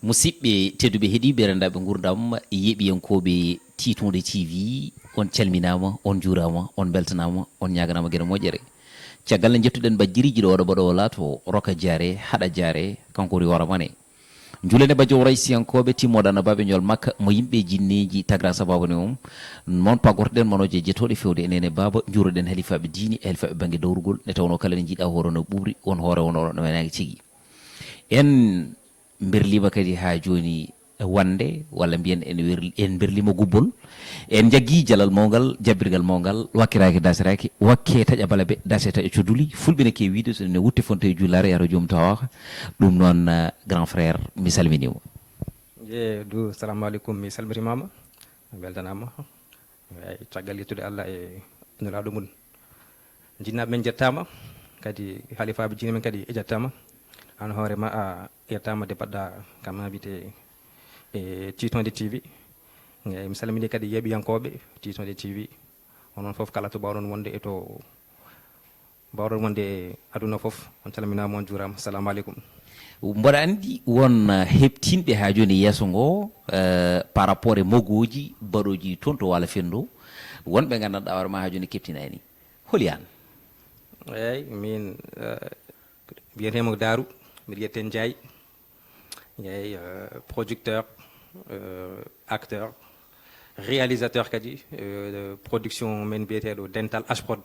musidɓe tedduɓe heeɗiɓe rendaɓe gurdam yeɓiyankoɓe Titonde TV on calminama on juurama on beltanama on ñaganama gueɗe moƴƴere caggal nde jettuɗen bajjiriji ɗo waɗa baɗo laato roka jaare haɗa jaare kanko woni waramane julene bajo woray siyankoɓe timmoɗana baɓe ñol makka mo yimɓe jinneji tagra sababune mum moon pagortoɗen monoje jettoɗe fewde enene baba juuroɗen halifaɓe diini e halifaɓe banggue dawrugol nde tawno kala ne jiiɗa hoore no ɓuuri on hoore wono no wenaki tigui en berlima kadi ha joni wande walla mbiyen en berlima gubbol en jaggui jalal mawgal jabbirgal mawgal wakkiraki dasiraki wakke taƴa bala ɓe dase taƴa coduli fulɓe ne kewi wiide so ne wutte fonto e jullare yaro joom tawaka ɗum noon grand frère mi salminima du salamu aleykum mi salmitimama weltanama caggal yettude Allah e nulaɗo mum jinnaɓe men jettama kadi halifaɓe jini men kadi jettama an hoorema a yettama de baɗɗa kam invité e Titonde TV eyyi mi salmini kadi yeeɓiyankoɓe Titonde TV onon foof kala to mbawɗon wonde e to mbawɗon wonde e aduna foof on calminama on juurama assalamu aleykum mboɗa andi won heɓtinɓe ha joni yesso ngo par rapport e mogoji baɗoji toon to Walo Fendo wonɓe gandanɗa warma ha joni keptinani holi an eyyi min wiyetemo Darou mbiɗa wiyete Ndiaye eyyi producteur acteur réalisateur kadi production men biyeteɗo dental H-Prod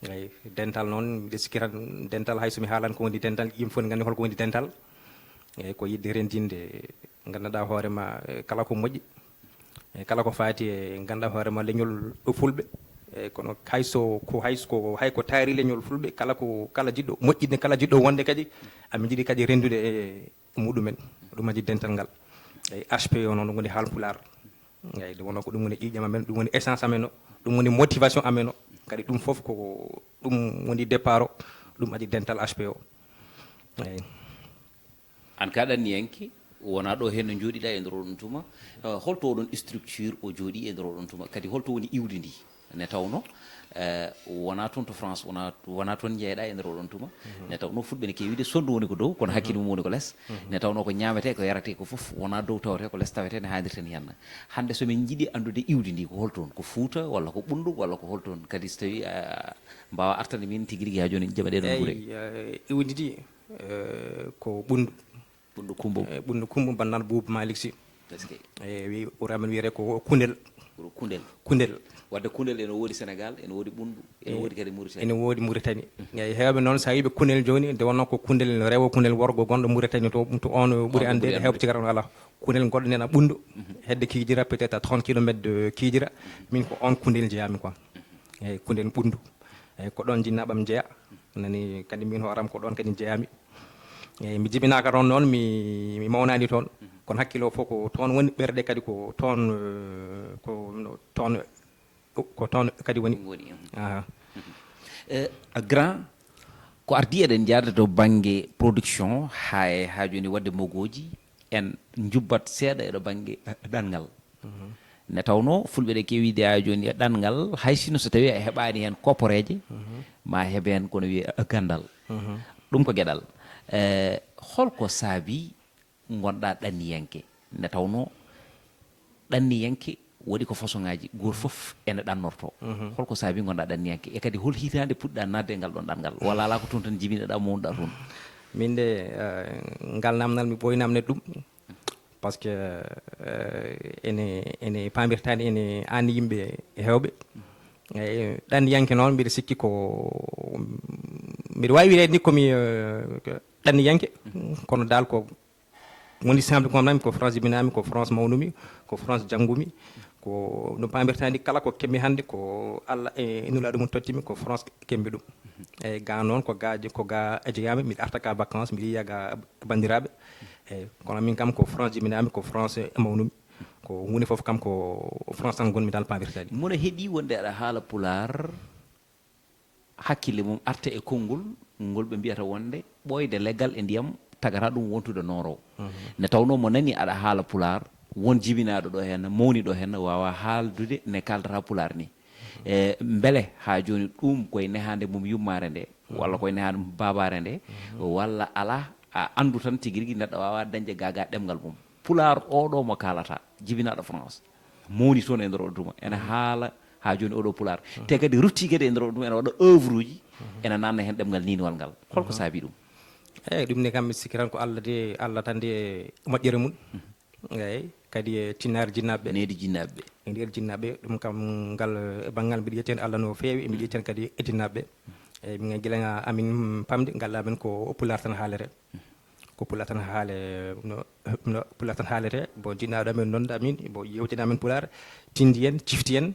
eyyi dental noon mbiɗa sikki tan dental hay somi haalani ko woni dental yimɓe fof ne gandi holko woni dental eyyi ko yidde rendinde gandanɗa hoorema kala ko moƴƴi e kala ko faati e ganduɗa hoorema leñol fulɓe eyyi kono hayko taari leñol fulɓe kala jiɗɗo moƴƴinde kala jiɗɗo wonde kadi amin jiiɗi kadi rendude e muɗumen ɗum waɗi dental ngal eyyi HPO noon ɗum woni haalpular eyyi ɗum wona ko ɗum woni ƴiƴam amen ɗum woni essence amen o ɗum woni motivation amen o kadi ɗum foof ko ɗum woni départ o ɗum waɗi dental HPO eyyi an ka ɗanniyanke wona ɗo hen no jooɗiɗa e nder oɗon tuma holto oɗon structure o jooɗi e nder oɗon tuma kadi holto woni iwde ndi ne tawno wona toon to France wona toon jeeyɗa e nder oɗon tuma ne tawno fulɓe ne kewi wiide sondu woni ko dow kono hakkille mum woni ko less ne tawno ko ñamete ko yarate ko foof wona dow tawate ko less tawete ne haadirten henna hande somin jiiɗi andude iwde ndi ko holtoon ko Fouta walla ko Ɓundu walla ko holtoon kadi so tawi mbawa artande min tigui rigui ha joni jaɓaɗe ɗon guure iwde ndi ko Ɓundu Kumbo Ɓundu Kumbo bannan Boubou Malick Sy eyyi ɓuramen wiyete ko Koundel wadde Koundel ene woodi Sénégal ene woodi Ɓundu ene woodi kadi Mauritanie ene woodi Mauritanie eyyi hewɓe noon sa wiiɓe Koundel joni nde wonno ko Koundel rewo Koundel worgo gonɗo Mauritanie to on ɓuuri andede hewɓe cigaran ala Koundel goɗɗo nena Ɓundu hedde Kidira peut être à 30 kilomètres de Kidira min ko on Koundel jeeyami quoi eyyi Koundel Ɓundu eyyi ko ɗon jinnaɓam jeeya nani kadi min hooram ko ɗon kadi jeeyami eyyi mi jibinaka toon noon mi mawnani toon kono hakkilo fof ko toon woni ɓerɗe kadi ko toon kadi woni grand ko ardi eɗen jaada to banggue production ha joni wadde mogoji en jubbat seeɗa eɗo banggue ɗanngal ne tawno fulɓe ɗe kewide ha joni e ɗanngal hay sino so tawi a heɓani hen kopporeje ma heeɓ hen kono wiye gandal ɗum ko gueɗal holko saabi gonɗa ɗanniyanke nde tawno ɗanniyanke waɗi ko façon ngaji goto foof ene ɗannorto holko saabi gonɗa ɗanniyanke e kadi hol hitande puɗɗa nadde e ngal ɗon ɗanngal walla ala ko toon tan jibinoɗa mawnuɗa toon min de ngal namdal mi ɓoynamne ɗum par ce que ene pamirtani ene anni yimɓe e hewɓe eyyi ɗanniyanke noon mbiɗa sikki ko mbiɗa wawi wiide ni komi ɗanniyanke kono dal ko woni simple komnami ko France jibinami ko France mawnumi ko France janggumi ko no pamirtani kala ko kemmi hannde ko Allah e nulaɗo mum tottimi ko France kemmi ɗum eyyi ga noon ko ga jeyami mbiɗa arta ka vacance mbiɗa yiya ga bandiraɓe eyyi kono min kam ko France jibinami ko France mawnumi ko hunde foof kam ko France tan gonmi dal pamirtani mono heeɗi wonde aɗa haala Pulaar hakkille mum arta e konngol ngol ɓe mbiyata wonde ɓoyde leggal e ndiyam tagata ɗum wontude nooro ne tawno mo nani aɗa haala Pulaar won jibinaɗo ɗo henna mawniɗo henna wawa haaldude ne kaldata Pulaar ni beele ha joni ɗum koye nehande mum yummare nde walla koye nehande mum babare nde walla ala a andu tan tigi rigi neɗɗo wawa dañde gaga ɗemgal mum pular oɗo mo kalata jibinaɗo France mawni toon e nder o duma ene haala ha joni oɗo pular te kadi rutti kadi e nder o duma ene waɗa œuvre uji ene nanna hen ɗemgal ninwal ngal holko saabi ɗum eyyi ɗum ne kam mi sikki tan ko Allah tan de moƴƴere mum eyyi kadi e tinnare jinnaɓeɓe needi jinnaɓeɓe e nder jinnaɓe ɗum kam ngal banggal mbiɗa yettien Allah no feewi mbiɗa yettien kadi e jinnaɓeɓe eyyi min guila amin pamde galla men ko pular tan haalete ko pular tan haale no pular tan haalete bon jinnaɗo amen noon amin bon yewtina men pular tindi en cifti en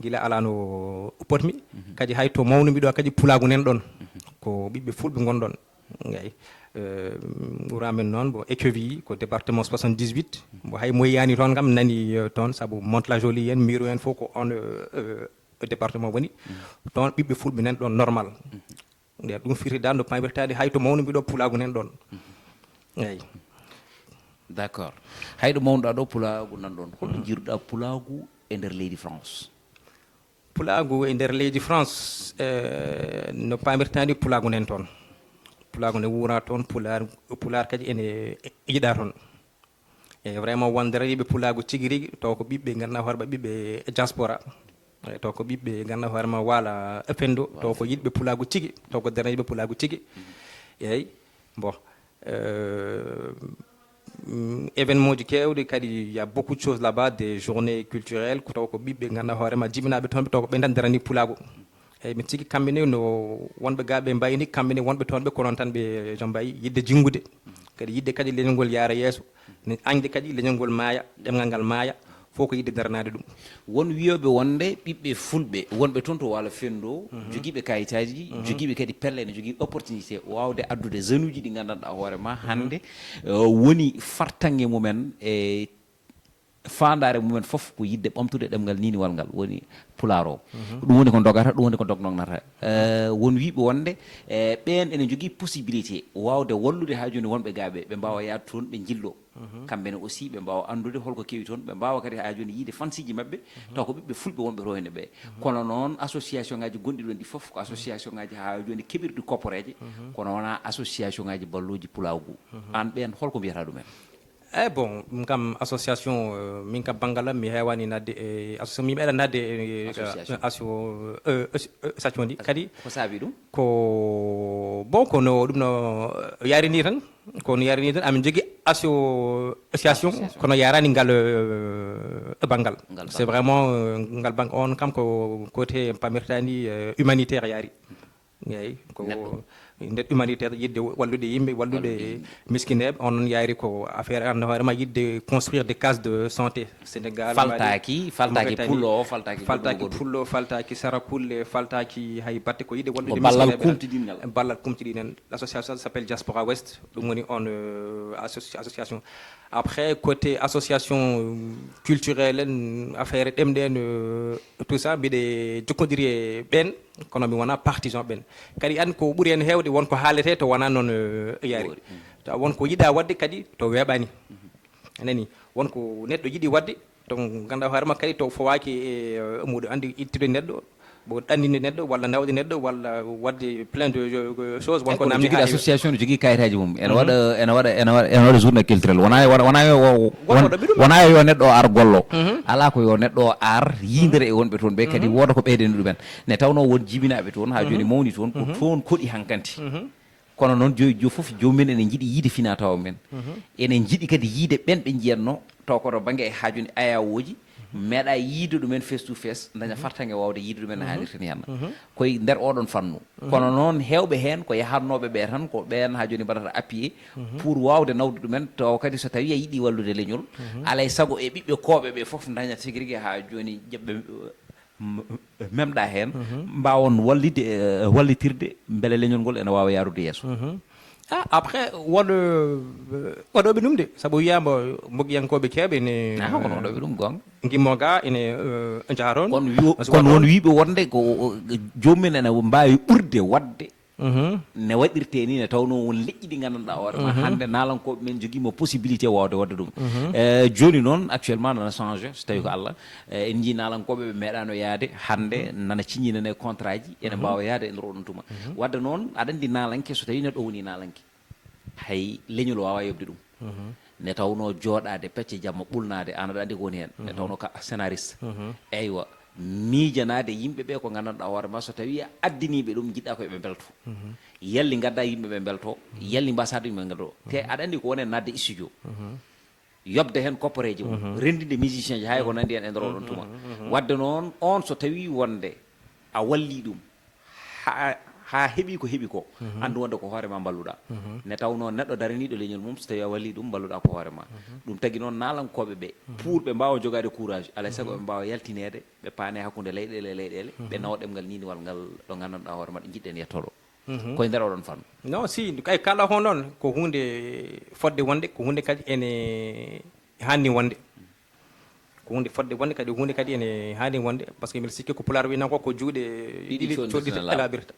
guila ala no potmi kadi hay to mawnumi ɗo kadi pulagu nen ɗon ko ɓiɓɓe fulɓe gonɗon eyyi wuramen noon bon Écheville ko département 78 bon hay moyyani toon kam nani toon saabu Mantes-la-Jolie en Miro en fof ko on département woni toon ɓiɓɓe fulɓe nan ɗon normal nde ɗum firti dal no pamirtade hay to mawnumi ɗo pulagu nan ɗon eyyi d' accord hayɗo mawnuɗa ɗo pulagu nan ɗon holɗo jiruɗa pulagu e nder leydi France pulagu e nder leydi France no pamirtade pulagu nan toon pulagu ne wura toon pular kadi ene yiɗa toon e vraiment wondere yiɓe pulagu tigui rigui taw ko ɓiɓɓe ganduɗa hoorema ɓiɓɓe diaspora taw ko ɓiɓɓe ganduɗa hoorema waala pendo taw ko yiɗɓe pulagu tigui taw ko darayiɓe pulagu tigui eyyi bon événement ji kewɗe kadi y a beaucoup de choses là-bas des journées culturelles ko taw ko ɓiɓɓe ganduɗa hoorema jibinaɓe toon ɓe taw ko ɓe darani pulagu eyyi mi tigui kamɓe ne no wonɓe gaɓe mbayni kamɓe ne wonɓe toon ɓe ko noon tan ɓe jom mbayi yidde jinggude kadi yidde kadi leñol ngol yaara yeeso ne añde kadi leñol ngol maaya ɗemgal ngal maaya fof ko yidde daranade ɗum won wiyoɓe wonde ɓiɓɓe fulɓe wonɓe toon to waalo fendo joguiɓe kayitaji joguiɓe kadi pelle ne jogui opportunité wawde addude jeune uji ɗi gandanɗa hoorema hande woni fartangue mumen e fandare mumen foof ko yidde ɓamtude ɗemgal niniwal ngal woni pular o ɗum woni ko dogata ɗum woni ko dognognata won wiɓe wonde ɓen ene jogui possibilité wawde wallude ha joni wonɓe gaaɓe ɓe mbawa yaade toon ɓe jillo kamɓene aussi ɓe mbawa andude holko kewi toon ɓe mbawa kadi ha joni yiide fansiji mabɓe taw ko ɓiɓɓe fulɓe wonɓe to henne ɓe kono noon association ngaji gonɗi ɗon ɗi foof ko association ngaji ha joni keɓirɗi kopporeje kono wona association ngaji balloji pulagu an ɓen holko mbiyata ɗumen eyyi bon ɗum kam association min kam banggal am mi hewani nadde e association mi meeɗa nadde association ndi kadi ko saabi ɗum ko bon kono ɗum no yarini tan kono yarini tan amin jogui association kono yarani ngal banggal c'est vraiment ngal bang on kam ko côté pamirtani humanitaire yaari eyyi ko nder humanitaire yidde wallude yimɓe wallude miskineɓe on noon yaari ko affaire an hoorema yidde construire des cases de santé Sénégal faltaki pullo faltaki pullo faltaki sarakulle faltaki hay batte ko yidde wallude ballal kumtidingal ballal kumtidinen l'association s'appelle Diaspora Ouest ɗum woni on association après côté association culturelle en affaire ɗemɗe en tout ça mbiɗe jokkodiri e ɓen kono mi wona partisan ɓen kadi an ko ɓuuri hen hewde wonko haalete to wona noon yaari taw wonko yiɗa wadde kadi to weeɓani anani wonko neɗɗo yiɗi wadde to ganduɗa hoorema kadi to fowaki e muɗum andi ittude neɗɗo bo ɗanninde neɗɗo walla nawde neɗɗo walla wadde plein de choses wonko namdi jogui association ne jogui kayitaji mum ene waɗa journée culturelle wona yo neɗɗo o ar gollo ala ko yo neɗɗo o ar yidere e wonɓe toon ɓe kadi woda ko ɓeydeni ɗumen ne tawno won jibinaɓe toon ha joni mawni toon ko toon koɗi hankanti kono noon jo foof jomumen ene jiiɗi yiide fina tawa men enen jiiɗi kadi yiide ɓen ɓe jiyatno taw koto banggue e ha joni ayawoji meeɗa yiide ɗumen face to face daña fartangue wawde yiide ɗumen no hannirta ni henna koye nder oɗon fannu kono noon hewɓe hen ko yahatnoɓe ɓe tan ko ɓen ha joni mbaɗata appuyé pour wawde nawde ɗumen taw kadi so tawi a yiiɗi wallude leñol alay saago e ɓiɓɓe kooɓe ɓe foof daña tigui rigui ha joni ƴeɓɓe memɗa hen mbawon wallide wallitirde beele leñol ngol ene wawa yarude yesso après waɗoɓe ɗum de saabu wiyama moƴƴiyankoɓe keeɓe ne kono waɗoɓe ɗum gonga gimmo ga ene jaaron kono won wiiɓe wonde ko jomumen ene mbawi ɓurde wadde ne waɗirte ni ne tawno won leƴƴi ɗi gandanɗa hoorema hande nalankoɓe men joguima possibilité wawde wadde ɗum joni noon actuellement nana changé so tawi ko Allah en jii nalankoɓe ɓe meeɗano yaade hande nana ciññinane contrat ji ene mbawa yaade e nder oɗon tuma wadde noon aɗa andi nalanke so tawi neɗɗo woni nalanke hay leñol wawa yobde ɗum ne tawno jooɗade pecce jamma ɓulnade an aɗa andi ko woni hen ne tawno ka scénariste eywa miijanade yimɓe ɓe ko gandanɗa hoore ma so tawi a addiniɓe ɗum jiɗɗa ko yoɓe belto yalli gadda yimɓeɓe belto yalli mbasade yimɓe belto te aɗa andi ko woni hen nadde studio yobde hen koppareji mum rendinde musicien ji hay ko nandi hen e nder oɗon tuma wadde noon on so tawi wonde a walli ɗum ha heeɓi ko heeɓi ko andu wonde ko hoorema balluɗa ne tawno neɗɗo daraniɗo leñol mum so tawi a walli ɗum balluɗa ko hoorema ɗum tagui noon nalankoɓe ɓe pour ɓe mbawa jogade courage alay saago ɓe mbawa yaltinede ɓe paane hakkude leyɗele e leyɗele ɓe nawa ɗemgal niniwal ngal ɗo gandanɗa hoore maɗa jiɗɗen yettoɗo koye nder oɗon fannu non si kay kala ho noon ko hunde fodde wonde ko hunde kadi ene hanni wonde ko hunde fodde wonde kadi hunde kadi ene hani wonde par ce que mbiɗa sikki ko pular wina ko juuɗe ɗiɗi coɗɗite elabirta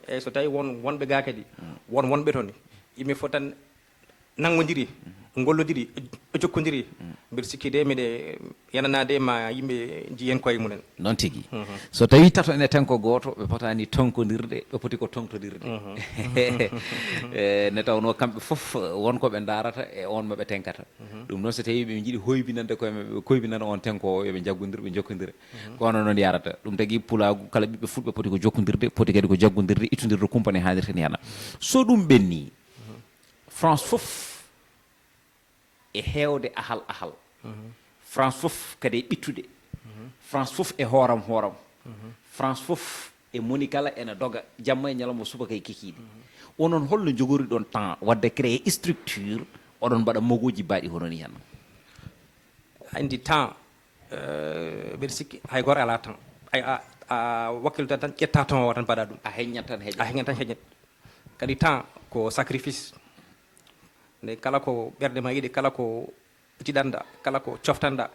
eyyi so tawi wonɓe ga kadi wonɓe toon yimɓe fof tan nangodiri gollodiri jokkodiri mbiɗa sikki de miɗe yananade ma yimɓe jiyen koye mumen noon tigui so tawi tato ene tenko goto ɓe potani tonkodirde ɓe poti ko tontodirde ne tawno kamɓe foof wonkoɓe darata e on moɓe tenkata ɗum noon so tawi ɓe jiiɗi hoybinande koye maɓe ɓe koybinana on tenko yoɓe jaggodir ɓe jokkodira kono noon yarata ɗum tagui pulagu kala ɓiɓɓe fulɓe poti ko jokkodirde poti kadi ko jaggodirde ittodirde kumpane haalirten yana so ɗum ɓenni France foof e heewde ahal France fof kadi e ɓittude France fof e hooram France fof e moni kala ene doga jamma e ñalawma subaka e kikiɗe onon holno jogori ɗon temps wadde créé structure oɗon mbaɗa mogoji mbaɗi hono ni hen andi temps mbeɗa sikki hay goto ala temps a wakkilta tan ƴetta temps o tan mbaɗa ɗum a heññat tan a heññat tan heññat kadi temps ko sacrifice nde kala ko ɓerde ma yiɗi kala ko jiɗanɗa kala ko coftanɗa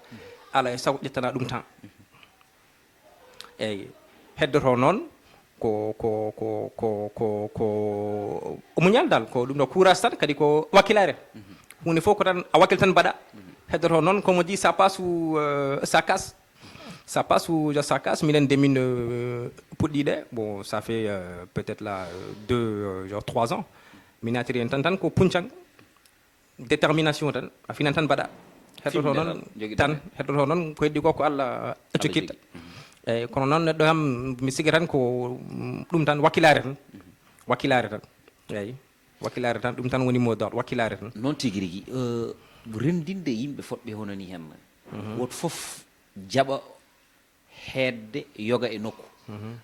ala e sago ƴettana ɗum temps eyyi heddoto noon ko muñal dal ko ɗum ɗo courage tan kadi ko wakkilare hunde fof ko tan a wakkil tan mbaɗa heddoto noon comme on dit ça passe ou ça casse ça passe ou ça casse minen de min puɗɗiɗe bon ça fait peut-être là 3 ans min natiri hen tan ko puncang détermination tan a finan tan mbaɗa heddoto noon tan heddoto noon ko heddi ko Allah jokkitta eyyi kono noon neɗɗo kam mi sigi tan ko ɗum tan wakkilare tan eyyi wakkilare tan ɗum tan woni mot d'ordre wakkilare tan noon tigui rigui rendinde yimɓe fodɓe hono ni hen woto foof jaaɓa hedde yoga e nokku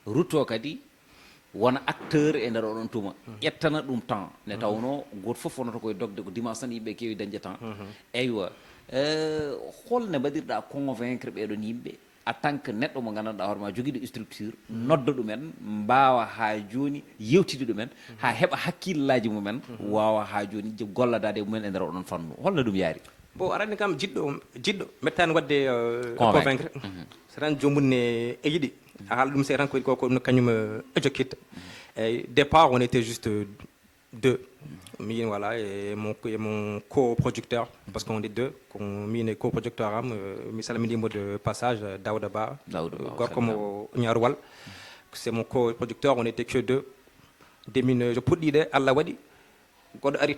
rutto kadi wona acteur e nder oɗon tuma ƴettana ɗum temps ne tawno goto foof wonata koye dogde ko dimanche tan yimɓe kewi dañde temps eywa holne mbaɗirɗa convaincre ɓeɗon yimɓe en tant que neɗɗo mo gandanɗa hoorema joguiɗo structure nodda ɗumen mbawa ha joni yewtide ɗumen ha heeɓa hakkillaji mumen wawa ha joni golladade e mumen e nder oɗon fannu holno ɗum yaari bon arani kam jiɗɗo mettani wadde convaincre so tan jomum ne e yiɗi a haala ɗum se tan koyɗi ko ɗum kañum jokkitta eyyi départ on était juste deux min voilà et mon coproducteur parce qu'on est deux ko min e coproducteur am mi salminimo de passage Daouda Ba gorko mo Ñarwal c'est mon coproducteur on était que deux de min puɗɗiɗe Allah waɗi goɗɗo ari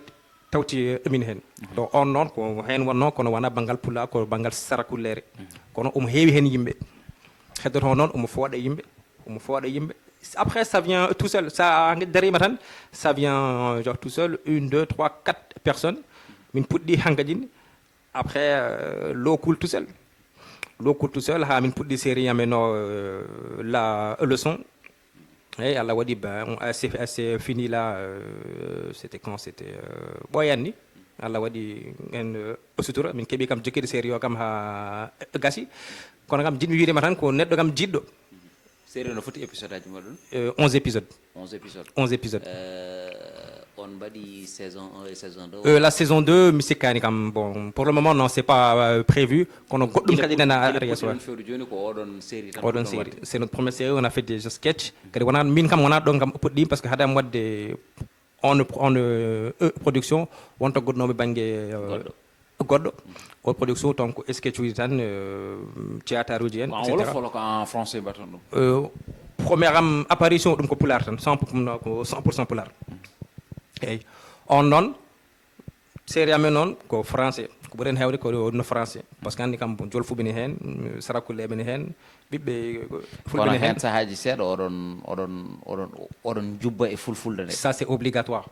tawti min hen donc on noon ko hen wonno kono wona banggal pula ko banggal sarakullere kono omo heewi hen yimɓe heddoto noon omo fooɗa yimɓe après ça vient tout seul ça darima tan ça vient genre tout seul 1 2 3 4 personnes min puɗɗi hankadine après l'eau coule tout seul ha min puɗɗi série ameno la leçon et Allah waɗi ben c'est fini là c'était quand c'était ɓoyanni Allah waɗi en sutura min keeɓi kam jokkide série o kam ha gasi kono kam jiɗmi wiidema tan ko neɗɗo kam jiɗɗo série no foti épisode aji moɗon 11 épisodes 11 épisodes on mbaɗi saison 1 et saison 2 la saison 2 mi sikkani kam bon pour le moment non c'est pas prévu kono goɗɗum kadi nana yesso joni ko oɗon série tan oɗon série c'est notre première série on a fait des sketch kadi wona min kam wona ɗon kam puɗɗi parce que haadam wadde on production wonto goɗɗonoɓe banggue goɗɗo o production donc sketch uji tan théâtre uji en en wolof wala ko en français mbaton ɗum première am apparition ɗum ko pular tan 100% pular eyyi on noon série amen noon ko français ko ɓuren hewde ko no français par ce que anndi kam jolfuɓe ne heen sarakulleɓe ne heen ɓiɓɓe fulɓe kono ne heen heen sahaaji seeɗa oɗon jubba e fulfulde nde ça c'est obligatoire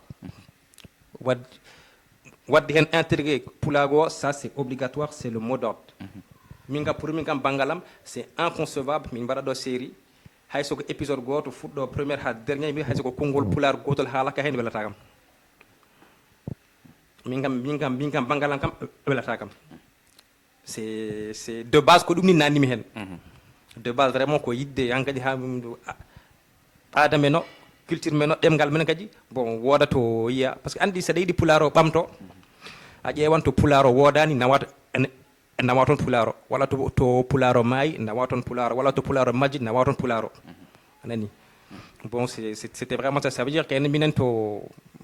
wadde heen intégré pulago o ça c'est obligatoire c'est le mot d'ordre min kam pour min kam banggal am c'est inconcevable min mbaɗa ɗo série hay soko épisode goto fuɗɗo premiére ha dernier mi hay soko konngol pular gotol haalaka heen welata kam min kam banggal am kam welata kam c'est de base ko ɗum ni nannimi heen de base vraiment ko yidde han kadi ha aada men o culture men o ɗemgal men kadi bon wooda to yiya par ce que anndi saɗa yiɗi pular o ɓamto a ƴeewan to pular o woodani nawa toon pular o walla to pular o maayi nawa toon pular o walla to pular o majji nawa toon pular o anani bon c'était vraiment ça veut dire que en minen to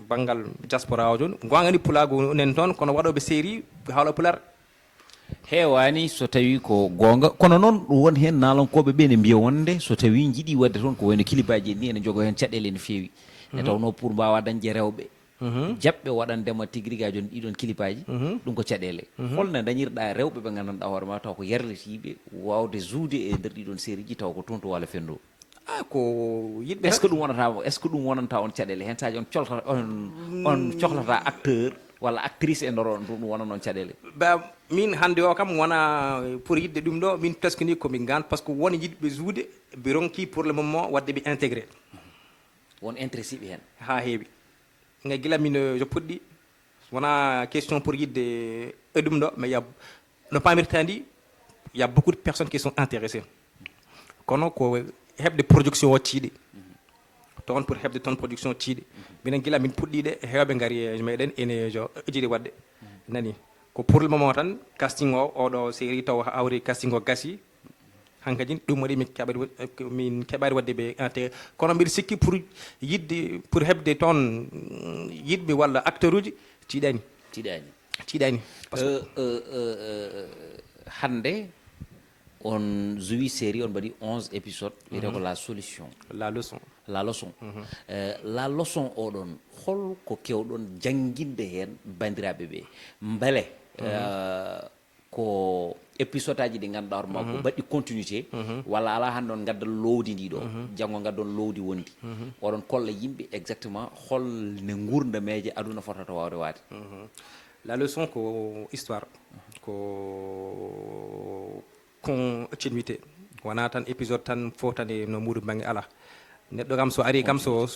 banggal diaspora o joni gonga ni pulago nen toon kono waɗoɓe série haala pular heewani so tawi ko goonga kono noon ɗum won heen naalonkoɓe ɓe ne mbiya wonde so tawi jiiɗi wadde toon ko wayno kilibaji ni ene jogo heen caɗele no feewi e tawno pour mbawa dañde rewɓe jaɓɓe waɗandema tigriga joni ɗiɗon kilipaji ɗum ko caɗele holno dañirɗa rewɓe ɓe gandanɗa hoore ma taw ko yerletiɓe wawde joude e nder ɗiɗon série ji taw ko toon to walla fendo ko yiɗɓe est ce que ɗum wonata est ce que ɗum wonanta on caɗele hen saji on cohlata acteur walla actrice e ndor on ɗum wona noon caɗele ba min hande o kam wona pour yidde ɗum ɗo min presque ni komin gan par ce que won yiɗɓe joude ɓe ronki pour le moment wadde ɓe intégré won intéressé ɓe hen ha heewi ngay gila min jo puɗɗi wona question pour yidde ɗum ɗo mais no pamirtandi y a beaucoup de personnes qui sont intéressées kono ko heɓde production o ciiɗi toon pour heɓde toon production ciiɗi minen gila min puɗɗiɗe hewɓe gaari e meɗen ene jo jiɗi wadde nani ko pour le moment tan casting o oɗo série taw awri casting o gasi hankadi ɗum waɗi min keɓari wadde ɓe intégré kono mbiɗa sikki pour yidde pour heɓde toon yiɗɓe walla acteur uji tiiɗani hande on joui série on mbaɗi 11 épisode wiyete ko la solution la leçon la leçon oɗon holko kewɗon jangguinde hen bandiraɓe ɓe beele ko épisode aji ɗi ganduɗa hoore ma ko mbaɗɗi continuité walla ala hande on gaddal lowdi ndi ɗo janggo gaddon lowdi wondi oɗon kolla yimɓe exactement holne gurdameje aduna fotata wawde waade la leçon ko histoire ko continuité wona tan épisode tan fotane no muɗum bange ala neɗɗo kam so ari kam so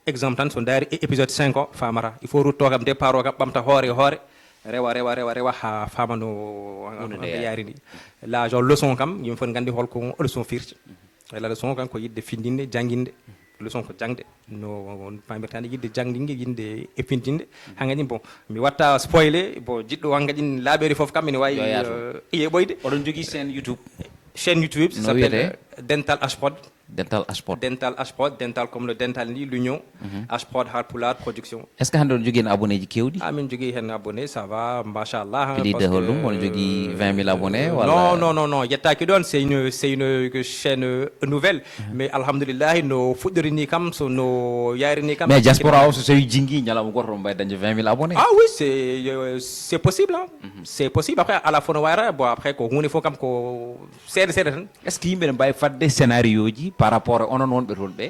exemple tan so daari épisode 5 o famata il faut rutto kam départ o kam ɓamta hoore rewa ha fama no yaari ndi la genre leçon kam yimɓe fof gandi holko leçon firti la leçon kam ko yidde findinde jangguinde leçon ko jangde no pamirtande yidde jangdingue yinde e findinde hankkadi bon mi watta spoilé bon jiɗɗo hankkadi laaɓeri foof kam ene wawi yeɓoyde oɗon jogui chaîne YouTube ça s'appelle Dental Hprod dental comme le dental ni l'union Hprod Halpular production est ce que hande on jogui en abonné ji kewɗi min jogui hen abonné ça va machallah pilide hollum on jogui 20 000 abonnés walla non yettaki ɗon c'est une chaîne nouvelle mais alhamdoulillahi no fuɗɗori ni kam so no yayrini kam mais diaspora o so tawi jingui ñalawma goto on mbawi dañde 20 000 abonnés oui c'est possible c'est possible après ala fo no wayra bon après ko hunde fof kam ko seeɗa tan est ce que yimɓe ne mbawi fadde scénario ji par rapport e onon wonɓe toon ɓe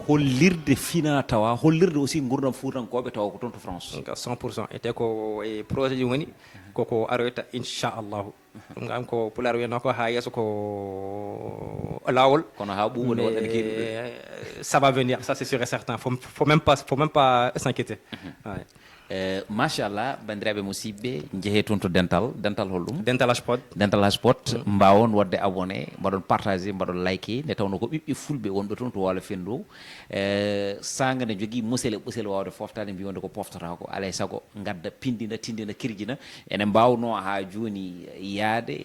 hollirde fina tawa hollirde aussi gurdam fuutankoɓe tawa ko toon to France 100% ete ko e projet ji woni koko aroyta inchallahu ɗum gam ko pular wiyano ko ha yesso ko lawol kono ha ɓuuɓo ne waɗani keɗuɗo ça va venir ça c'est sûr et certain faut même pas s'inquiéter machallah bandiraɓe musidɓe jeehe toon to dental hollum dental Hprod mbawon wadde abonné mbaɗon partagé mbaɗon like nde tawno ko ɓiɓɓe fulɓe wonɓe toon to Waalo Fendo sanga ne jogui musele ɓusel wawde foftade mbiyonde ko poftata ko alay saago gadda tindina kirjina ene mbawno ha joni yaade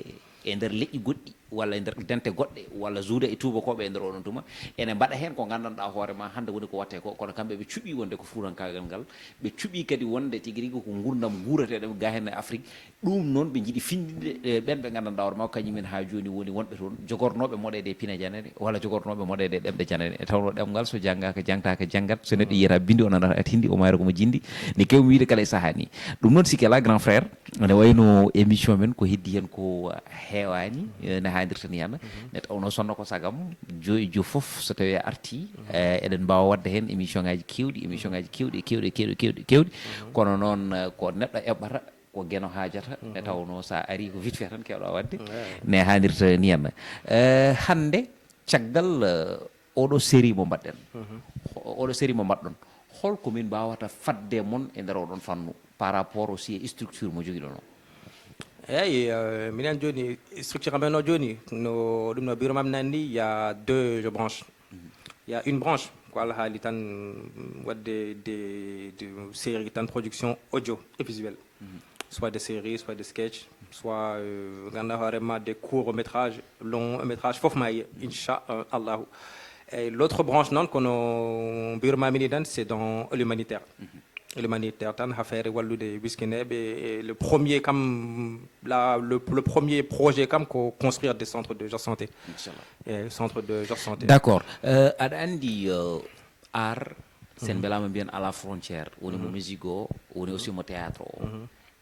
e nder leƴƴi goɗɗi walla e nder dente goɗɗe walla juude e tubakoɓe e nder oɗon tuma ene mbaɗa hen ko gandanɗa hoore ma hande woni ko watte ko kono kamɓe ɓe cuuɓi wonde ko fuurankagal ngal ɓe cuuɓi kadi wonde tigui rigui ko gurdam guurateɗo ga hen e Afrique ɗum noon ɓe jiiɗi findinde ɓen ɓe gandanɗa hoore ma ko kañumen ha joni woni wonɓe toon jogornoɓe moɗede e Pina Janene walla jogornoɓe moɗede e ɗemɗe janane e tawno ɗemgal so janggaka jangtaka janggat so neɗɗo yiyata bindi o nanata at hindi o mayra komo jindi ni kewmi wiide kala e saaha ni ɗum noon sikki ala grand frère ene wayno émission men ko heddi hen ko heewani ne haadirta ni yana ne tawno sonno ko sagam jo e jo foof so tawi a arti eɗen mbawa wadde hen émission ngaji kewɗi émission ngaji kewɗi kono noon ko neɗɗo eɓɓata ko gueno haajata ne tawno sa ari ko vite fait tan kewɗa wadde ne haadirta ni henna hande caggal oɗo série mo mbaɗɗen oɗo série mo mbaɗɗon holko min mbawata fadde mon e nder oɗon fannu par rapport aussi e structure mo joguiɗon o eyyi minen joni structure amen o joni no ɗum no bureau mam nanni il y a deux branches il y a une branche ko Allah haali tan wadde de série tan production audio et visuel soit des séries soit des sketchs soit ganda hoorema des courts métrages long métrages fof ma inchallahu et l'autre branche non kono bureau mamini dan c'est dans l'humanitaire l'humanitaire tan affaire wallude wiskineɓe et le premier le premier projet kam ko construire des centres de genre santé et centre de genre santé d'accord aɗa andi art sen mbelama mbiyen ala frontière woni mo musique o woni aussi mo théâtre o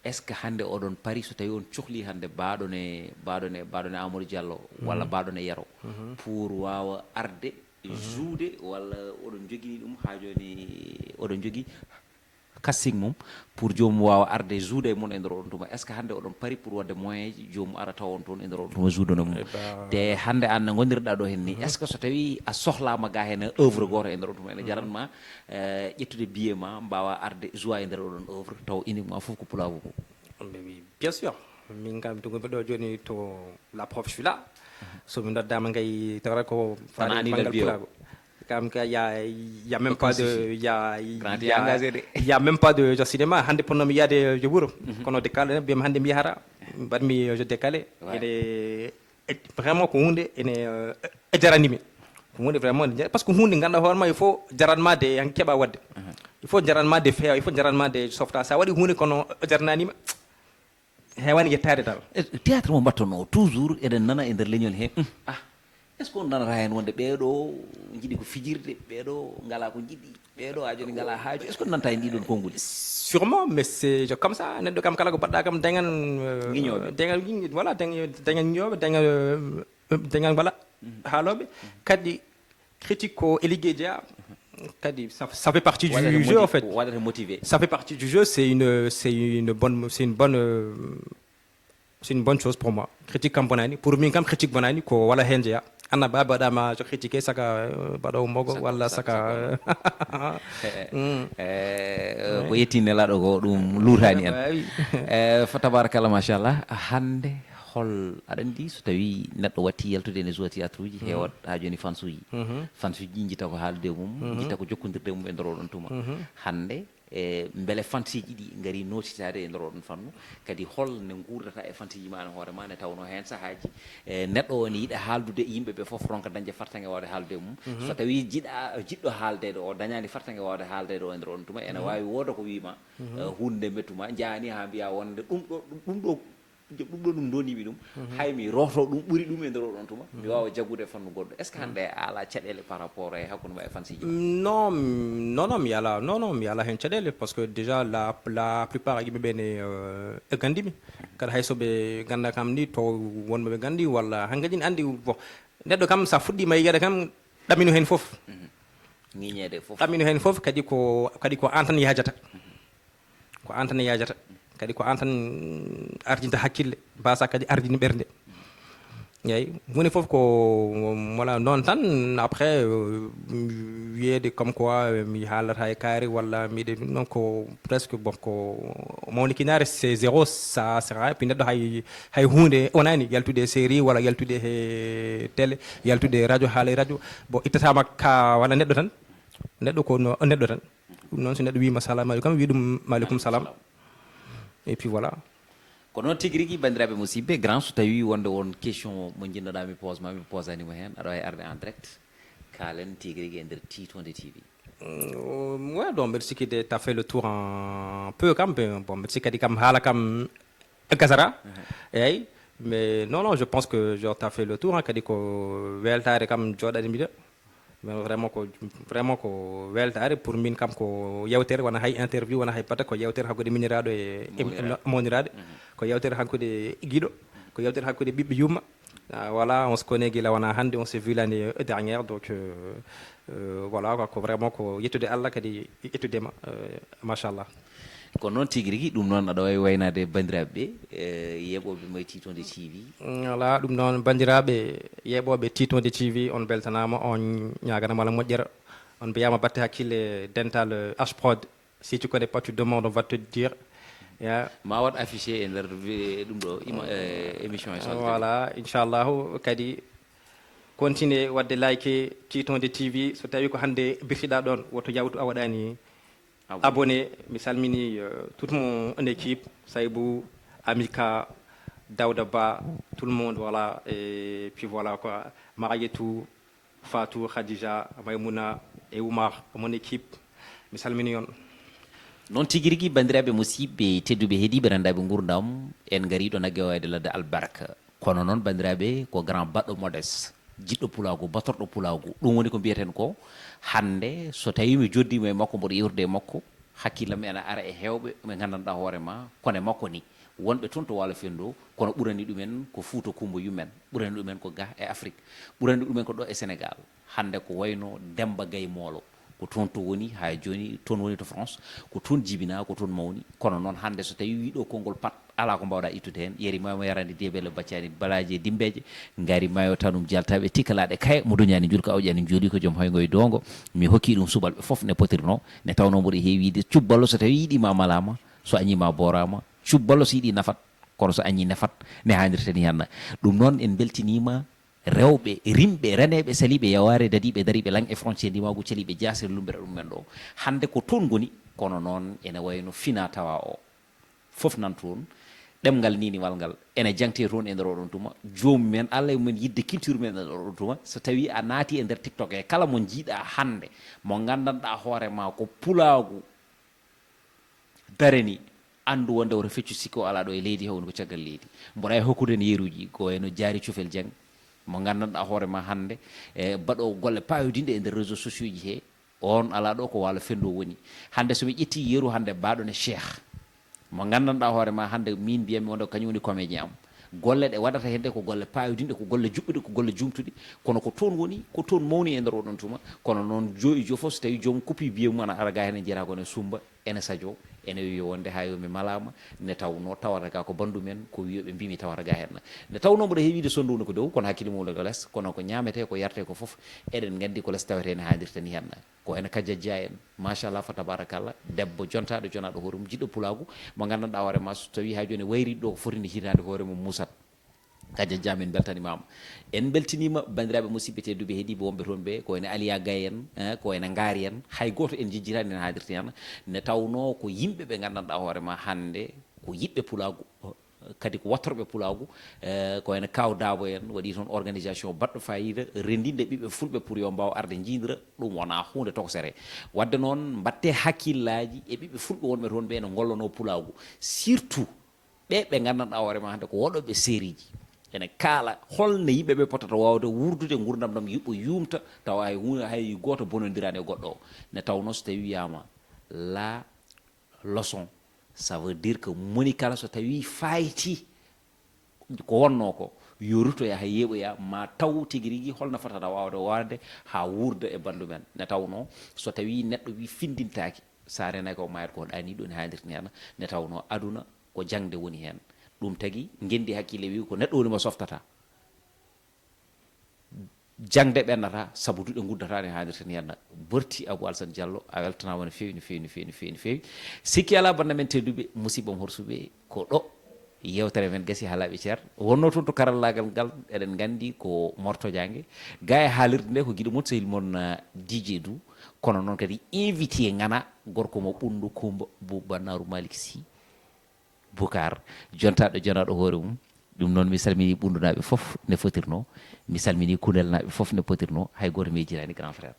est ce que hande oɗon paari so tawi on cohli hande baɗone Amadou Diallo walla baɗone Yero pour wawa arde juude walla oɗon jogui ɗum ha joni oɗon jogui casting mum pour jomum wawa arde juude e mon e nder oɗon tuma est ce que hande oɗon paari pour wadde moyen ji jomum ara tawon toon e nder oɗon tuma juudono mum te hande an no gonirɗa ɗo hen ni est ce que so tawi a sohlama ga hen œuvre goto e nder oɗon tuma ene jaranma ƴettude billet ma mbawa arde joua e nder oɗon œuvre taw uniquement foof ko pulago ko oui bien sûr min kam to gonɓe ɗo joni to la prof je suis là somi noddama gay tawata ko faade bangal pulago kam ka y a même pas de y a même pas de cinéma hande ponnomi yiyade jo wuuro kono décalé biyam hande mi yahata mbaɗmi je décalé ene vraiment ko hunde ene jaranimi ko hunde vraiment par ce que hunde ganduɗa hoorema il faut jaranmade han keeɓa wadde il faut jaranmade feewa il faut jaranmade softa sa waɗi hunde kono jarnanima hewani yettade tal théâtre mo mbattono toujours eɗen nana e nder leñol he est ce que on nanata hen wonde ɓeeɗo jiiɗi ko fijirde ɓeeɗo ngala ko jiɗi ɓeeɗo ha joni ngala haaju est ce que on nanta hen ɗiɗon konnguli sûrement mais c'est comme ça neɗɗo kam kala ko baɗɗa kam dañan guiñoɓe dañan voilà dañan guiñoɓe dañan voilà haaloɓe kadi critique ko e ligguey jeeya kadi ça fait partie du jeu en fait waɗata motivé ça fait partie du jeu c'est une bonne chose pour moi critique kam bonani pour min kam critique bonani ko wala hen jeeya anna ba baɗama so critiqué saka baɗowo mogo walla saka ko yetti nelaɗo ko ɗum luutani en fa tabarakallah machallah hande hol aɗa andi so tawi neɗɗo watti yaltude ene joua théâtre uji hewat ha joni fansuji fansuji jitta ko haalde mum jitta ko jokkodirde mum e nder oɗon tuma hande beele fantiji ɗi gaari notitade e nder oɗon fannu kadi holne gurdata e fantiji ma ne hoore ma ne tawno hen sahaji neɗɗo o ne yiiɗa haaldude e yimɓeɓe foof ronka dañde fartange wawde haalde mum so tawi jiɗɗo haaldede o dañani fartange wawde haaldede o e nder oɗon tuma ene wawi wooda ko wiima hunde nde mettuma jaani ha mbiya wonde ɗum ɗo ɗum donimi ɗum haymi roto ɗum ɓuuri ɗum e nder oɗon tuma mi wawa jaggude fannu goɗɗo est ce que hande ala caɗele par rapport e hakkude ma e fansiji non mi ala hen caɗele parce que déjà la plupart yimɓeɓe ne gandimi kadi hay soɓe ganda kam ni to wonɓeɓe gandi walla hankkadi ne andi bon neɗɗo kam sa fuɗɗima yigade kam ɗamino hen foof ñiñede foof ɗamino hen foof kadi ko an tan yajata ko an tan yajata kadi ko an tan ardinta hakkille mbasa kadi ardini ɓerde eyyi hunde foof ko voilà noon tan après wiyede comme quoi mi haalata e kaari walla miɗe noon ko presque bon ko mawnikinare c'est zéro ça sera puis neɗɗo hay hunde onani yaltude série walla yaltude he télé yaltude radio haala e radio bon ittatama ka walla neɗɗo tan neɗɗo ko neɗɗo tan ɗum noon so neɗɗo wima salamu aleykum wi ɗum maaleykum salam et puis voilà ko noon tigi rigui bandiraɓe musidɓe grand so tawi wonde won question mo jinnoɗa mi pose ma mi posanimo hen aɗa wawi arde en direct kalen tigi rigui e nder T20 TV. Ouais, donc merci que tu as fait le tour un peu quand même. Bon, merci que tu as comme Kasara. Mais non, je pense que tu as fait le tour. Hein, que weltare comme Jordan Miller. Mais vraiment ko weltare pour min kam ko yewtere wana hay interview wana hay pata ko yewtere hakkude minirado e monirade ko yewtere hakkude guido ko yewtere hakkude bibbe yumma. Voilà, on se connaît gila wana hande, on s'est vu l'année dernière, donc voilà, ko vraiment ko yettude Allah kadi yettudema machallah. Ko noon tigi rigui ɗum noon aɗa wawi waynade bandiraɓe ɓe yeɓoɓe may T20 TV. Voilà, ɗum noon bandiraɓe yeɓoɓe T20 TV on beltanama, on ñaganama Allah moƴƴere, on mbiyama batte hakkille dental H-Prod. Si tu connais pas, tu demandes, on va te dire. Yeah. Ma wat affiché e nder ɗum ɗo émission e voilà, inchallahu kadi continue wadde like T20 TV, so tawi ko hande birtiɗa ɗon woto yawtu a waɗani abonné. Mi salmini toute mon équipe, Saïbou, Amika, Daouda Ba, tout le monde, voilà, et puis voilà quoi, Marietou, Fatou, Khadija, Maïmouna et Oumar, mon équipe, mi salmini on. noon tigi rigui bandiraɓe musidɓe tedduɓe heeɗiɓe rendaɓe gurdam en gari ɗo nagge wayde ladde albarka, kono noon bandiraɓe ko grand baɗɗo modeste jiɗɗo pulago batorɗo pulago, ɗum woni ko mbiyeten ko hande so tawi mi joddimo e makko mboɗo yewtude e makko hakkillam ene ara e hewɓe ɓe gandanɗa hoorema kone makko ni wonɓe toon to Waalo Fendo kono ɓurani ɗumen ko Fouta Coumba Yumen, ɓurani ɗumen ko ga e Afrique, ɓurani ɗumen ko ɗo e Sénégal, hande ko wayno Demba Gaye Moolo ko toon to woni ha joni, toon woni to France, ko toon jibina, ko toon mawni, kono noon hande so tawi wiɗo konngol pat ala ko mbawɗa ittude hen, yeri mamo yarande debele baccani balaji e dimbeje, ngari mayo tanum jaltaɓe tikkalaɗe kaye mo duñani julka awƴani jooli ko joom haygo e dongo, mi hokki ɗum subalɓe foof ne potirno, ne tawno mboɗo heewide cubballo so tawi yiɗima malama, so añima borama, cubballo so yiɗi nafat, kono so añi nafat ne hannirtani henna. ɗum noon en beltinima rewɓe rimɓe reneɓe saliɓe yaware dadiɓe dariɓe lang e frontiére ndimagu caliɓe jasere lumbere ɗum men ɗo hande ko toon goni, kono noon ene wayno fina tawa o foof nan toon, ɗemgal niniwal ngal ene jangte toon e nder oɗon tuma, jomum men Allah e mumen yidde culture men e nder oɗon tuma, so tawi a naati e nder TikTok e kala mo jiiɗa hande mo gandanɗa hoorema ko pulagu darani andu wonde woto feccu sikko ala ɗo e leydi he woni ko caggal leydi, mboɗa e hokkude en yeruji ko wayno Diary Cofel Dieng mo gandanɗa hoorema hande e baɗo golle payodinde e nder réseaux sociaux ji he, on ala ɗo ko Waalo Fendo woni. Hande somi ƴetti yeru hande baɗone Cheikh mo gandanɗa hoorema hande min mbiyami wonde kañum woni comédien am, golle ɗe waɗata hende ko golle payodinde, ko golle juɓɓuɗe, ko golle jumtuɗe, kono ko toon woni, ko toon mawni e nder oɗon tuma, kono noon jo e jo fof so tawi joomum copie biye mum ana ara ga hen e jeera kono Sumba ene Sadio ene wi wonde ha yomi malama ne tawno tawata ga ko bandu men ko wiyoɓe mbimi tawata ga hen ne tawno mboɗo heewide sondowno ko dow kono hakkille mum ko less, kono ko ñamete ko yarte ko foof eɗen gandi ko less tawete ne haadirtani hen ko ene Kadiadia en machallah fa tabarakallah, debbo jontaɗo jonaɗo hoore mum jiɗɗo pulagu mo gandanɗa hoorema so tawi ha joni wayriɗo ɗo ko fotinde hitande hoore mum Moussat Kadiadia min beltanimama. En beltinima bandiraɓe musidɓe tedduɓe heeɗiɓe wonɓe toon ɓe ko ene Aliya Gaye en ko ene Ngari en, hay goto en jejjitani en haadirti hen, ne tawno ko yimɓe ɓe gandanɗa hoorema hande ko yiɓɓe pulagu kadi ko wattorɓe pulagu, ko ene Kaw Dabo en waɗi toon organisation baɗɗo fayida rendinde ɓiɓɓe fulɓe pour yo mbaw arde jidira, ɗum wona hunde tokosere, wadde noon mbatte hakkillaji e ɓiɓɓe fulɓe wonɓe toon ɓe ene gollono pulagu, surtout ɓe gandanɗa hoorema hande ko waɗoɓe série ji ene kaala holno yimɓeɓe potata wawde wurdude gurdam ɗam yuɓɓo yumta tawa hay goto bonodirani e goɗɗo o, ne tawno so tawi wiyama la leçon ça veut dire que moni kala so tawi fayti ko wonno ko yo rutoya ha yeeɓoya ma taw tigui rigui holno fotata wawde wawde ha wurda e bandu men, ne tawno so tawi neɗɗo wi findintaki sa renaki ko mayata ko ɗani ɗo ne haadirtani hen, ne tawno aduna ko jangde woni hen, ɗum tagui gendi hakkille wi ko neɗɗo woni mo softata jangde ɓennata saabu duɗe guddata ne haadirtani hen. Borti Abou Alassane Diallo a weltanama no fewi no fewi no fewi no fewi no fewi, sikki ala banda men tedduɓe musidɓam horsuɓe ko ɗo yewtere men gasi ha laaɓi ceer wonno toon to karallagal ngal eɗen gandi ko Morto Diangue ga e haalirde nde ko guiɗo mon sehil mon DJ Dou, kono noon kadi invité ngana gorko mo ɓundu Coumba Bou Bannaru Malick Sy Boucar jontaɗo jonaɗo hoore mum ɗum noon mi salmini ɓundunaɓe fof ne fotirno mi salmini kunelnaɓe fof ne potirno hay goto mejirani grand frère.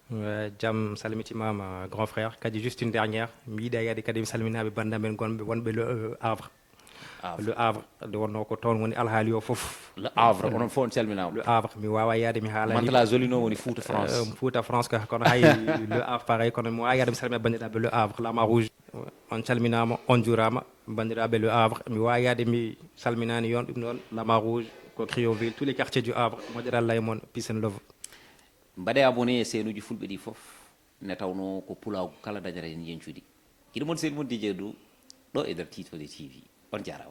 Jam salmitimama grand frère kadi juste une dernière mi yiiɗa yaade kadi mi salminaɓe bandamen gonɓe wonɓe le Havre. Le Havre nde wonno ko toon woni alhaali o fof. Le Havre onon fof on calminama. Le Havre mi wawa yaade mi haalani Mantala Jolino woni Fouta France. Fouta France ka kono hay Le Havre pareil kono mi wawa yaade mi salmina bandiraɓe Le Havre Lama Rouge on calminama on juurama bandiraɓe Le Havre mi wawa yaade mi salminani yon ɗum noon Lama Rouge ko Crionville tous les quartiers du Havre moƴƴere Allah e moon peace and love. Mbaɗe abonné e senuji fulɓe ɗi fof ne tawno ko pulaw kala dañata hen yencude kiɗo moon seni moon DJ Dou ɗo e nder Titode TV on jarama.